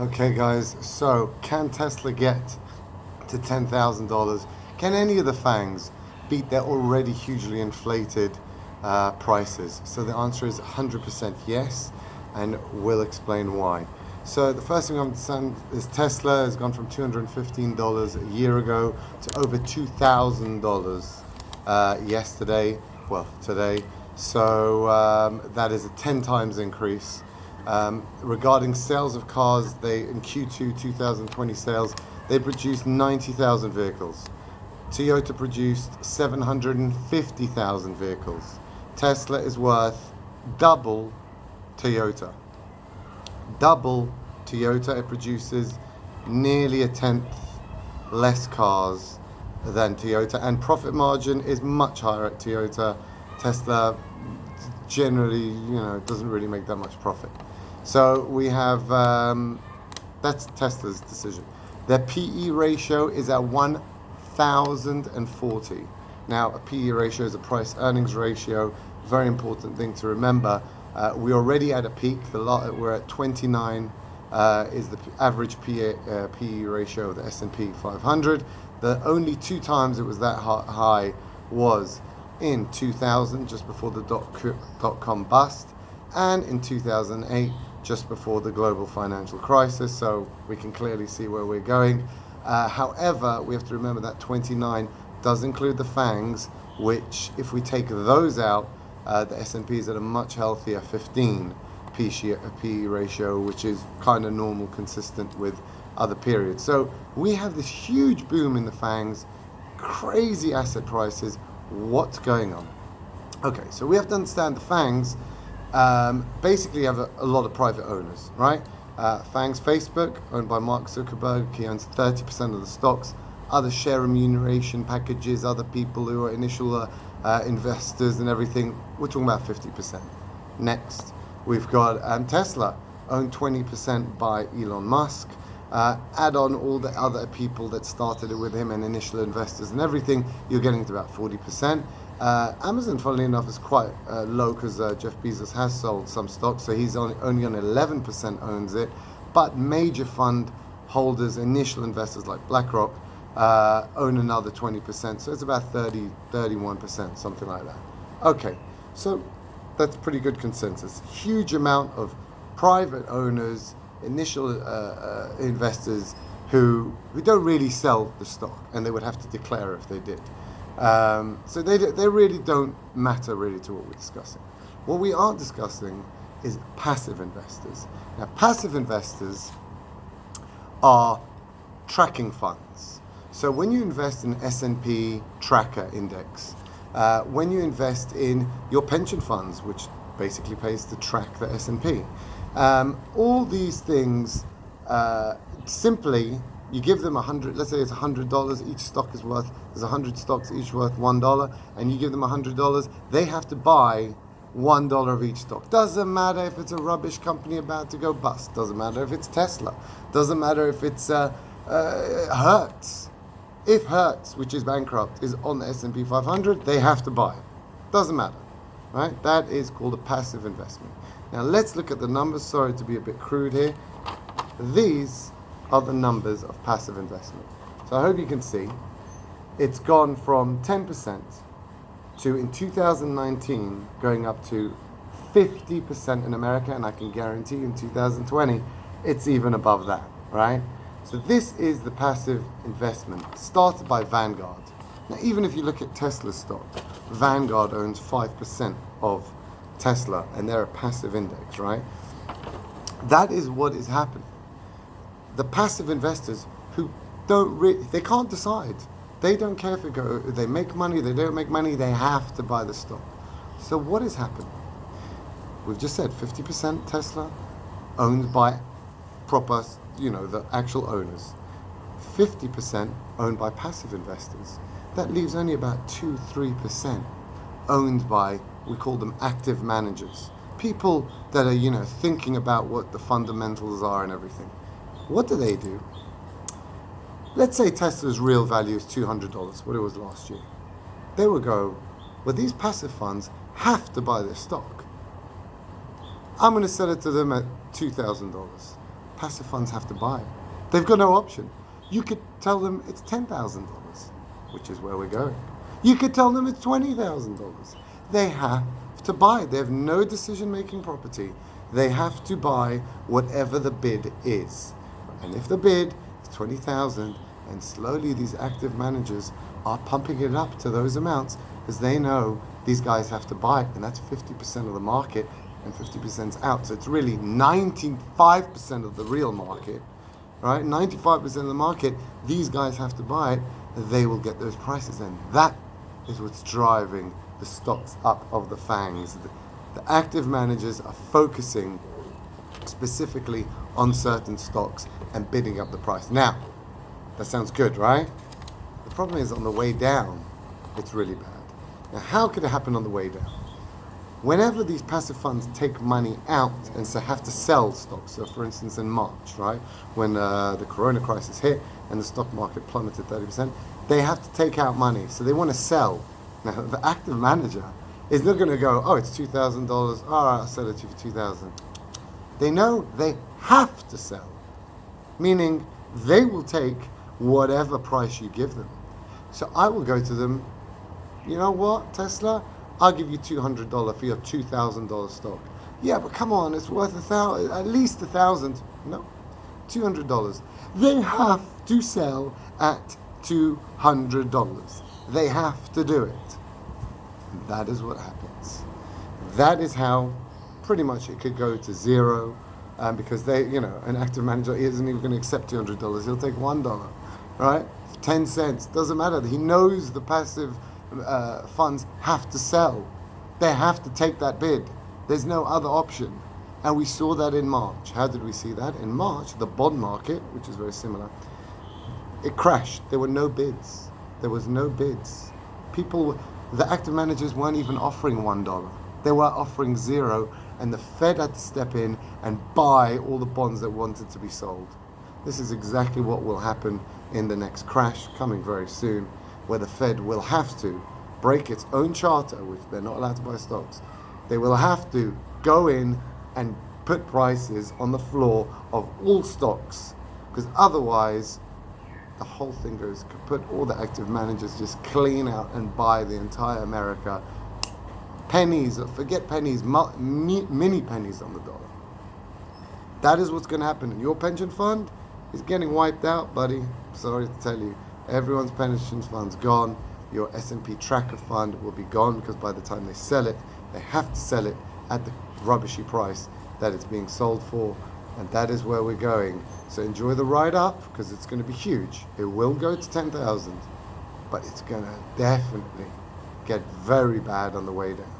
Okay, guys, so can Tesla get to $10,000? Can any of the FANGs beat their already hugely inflated prices? So the answer is 100% yes, and we'll explain why. So the first thing I understand is Tesla has gone from $215 a year ago to over $2,000 yesterday, well, today. So that is a 10 times increase. Regarding sales of cars, they in Q2 2020 sales, they produced 90,000 vehicles. Toyota produced 750,000 vehicles. Tesla is worth double Toyota. Double Toyota. It produces nearly a tenth less cars than Toyota, and profit margin is much higher at Toyota. Tesla generally, doesn't really make that much profit. So we have, that's Tesla's decision. Their PE ratio is at 1,040. Now, a PE ratio is a price earnings ratio. Very important thing to remember. We're already at a peak. We're at 29 is the average PE ratio of the S&P 500. The only two times it was that high was in 2000, just before the dot-com bust, and in 2008, just before the global financial crisis. So we can clearly see where we're going. However, we have to remember that 29 does include the FANGs, which, if we take those out, the S&P is at a much healthier 15 PE ratio, which is kind of normal, consistent with other periods. So we have this huge boom in the FANGs, crazy asset prices. What's going on? Okay, so we have to understand the FANGs basically have a lot of private owners, right? FANGs, Facebook, owned by Mark Zuckerberg. He owns 30% of the stocks. Other share remuneration packages, other people who are initial investors and everything, we're talking about 50%. Next, we've got Tesla, owned 20% by Elon Musk. Add on all the other people that started it with him and initial investors and everything, you're getting to about 40%. Amazon, funnily enough, is quite low because Jeff Bezos has sold some stocks, so he's only on 11% owns it. But major fund holders, initial investors like BlackRock, own another 20%, so it's about 31%, something like that. Okay, so that's pretty good consensus. Huge amount of private owners, initial investors who don't really sell the stock, and they would have to declare if they did. So they really don't matter really to what we're discussing. What we are discussing is passive investors. Now, passive investors are tracking funds. So when you invest in S&P tracker index, when you invest in your pension funds, which basically pays to track the S&P, all these things, simply, you give them let's say it's $100, each stock is worth, there's 100 stocks, each worth $1, and you give them $100, they have to buy $1 of each stock. Doesn't matter if it's a rubbish company about to go bust, doesn't matter if it's Tesla, doesn't matter if it's Hertz. If Hertz, which is bankrupt, is on the S&P 500, they have to buy it. Doesn't matter, right? That is called a passive investment. Now let's look at the numbers. Sorry to be a bit crude here. These are the numbers of passive investment. So I hope you can see it's gone from 10% to, in 2019, going up to 50% in America, and I can guarantee in 2020 it's even above that, right? So this is the passive investment started by Vanguard. Now, even if you look at Tesla stock, Vanguard owns 5% of Tesla, and they're a passive index, right? That is what is happening. The passive investors who they can't decide. They don't care if they make money, they don't make money, they have to buy the stock. So what is happening? We've just said 50% Tesla owned by proper, the actual owners. 50% owned by passive investors. That leaves only about 2-3% owned by, we call them active managers. People that are, thinking about what the fundamentals are and everything. What do? Let's say Tesla's real value is $200, what it was last year. They will go, well, these passive funds have to buy this stock. I'm going to sell it to them at $2,000. passive funds have to buy it. They've got no option. You could tell them it's $10,000, which is where we're going. You could tell them it's $20,000. They have to buy. They have no decision-making property. They have to buy whatever the bid is. And if the bid is 20,000, and slowly these active managers are pumping it up to those amounts, because they know these guys have to buy it, and that's 50% of the market, and 50% is out. So it's really 95% of the real market, right? 95% of the market, these guys have to buy it, they will get those prices, and that is what's driving the stocks up of the FANGs. The active managers are focusing specifically on certain stocks and bidding up the price. Now, that sounds good, right? The problem is on the way down, it's really bad. Now, how could it happen on the way down? Whenever these passive funds take money out and so have to sell stocks, so for instance in March, right, when the corona crisis hit and the stock market plummeted 30%, they have to take out money, so they want to sell. Now, the active manager is not going to go, oh, it's $2,000, all right, I'll sell it to you for $2,000. They know they have to sell, meaning they will take whatever price you give them. So I will go to them, you know what, Tesla, I'll give you $200 for your $2,000 stock. Yeah, but come on, it's worth at least $1,000. No, $200. They have to sell at $200. They have to do it. And that is what happens. That is how pretty much it could go to zero, because they, an active manager isn't even going to accept $200. He'll take $1, right? 10 cents, doesn't matter. He knows the passive funds have to sell. They have to take that bid. There's no other option. And we saw that in March. How did we see that? In March, the bond market, which is very similar, it crashed. There were no bids. There was no bids. The active managers weren't even offering $1. They were offering zero, and the Fed had to step in and buy all the bonds that wanted to be sold. This is exactly what will happen in the next crash coming very soon, where the Fed will have to break its own charter, which they're not allowed to buy stocks. They will have to go in and put prices on the floor of all stocks, because otherwise the whole thing goes kaput. All the active managers just clean out and buy the entire America. Pennies, forget pennies, mini pennies on the dollar. That is what's going to happen. And your pension fund is getting wiped out, buddy. Sorry to tell you. Everyone's pension fund's gone. Your S&P tracker fund will be gone, because by the time they sell it, they have to sell it at the rubbishy price that it's being sold for. And that is where we're going. So enjoy the ride up, because it's going to be huge. It will go to 10,000, but it's going to definitely get very bad on the way down.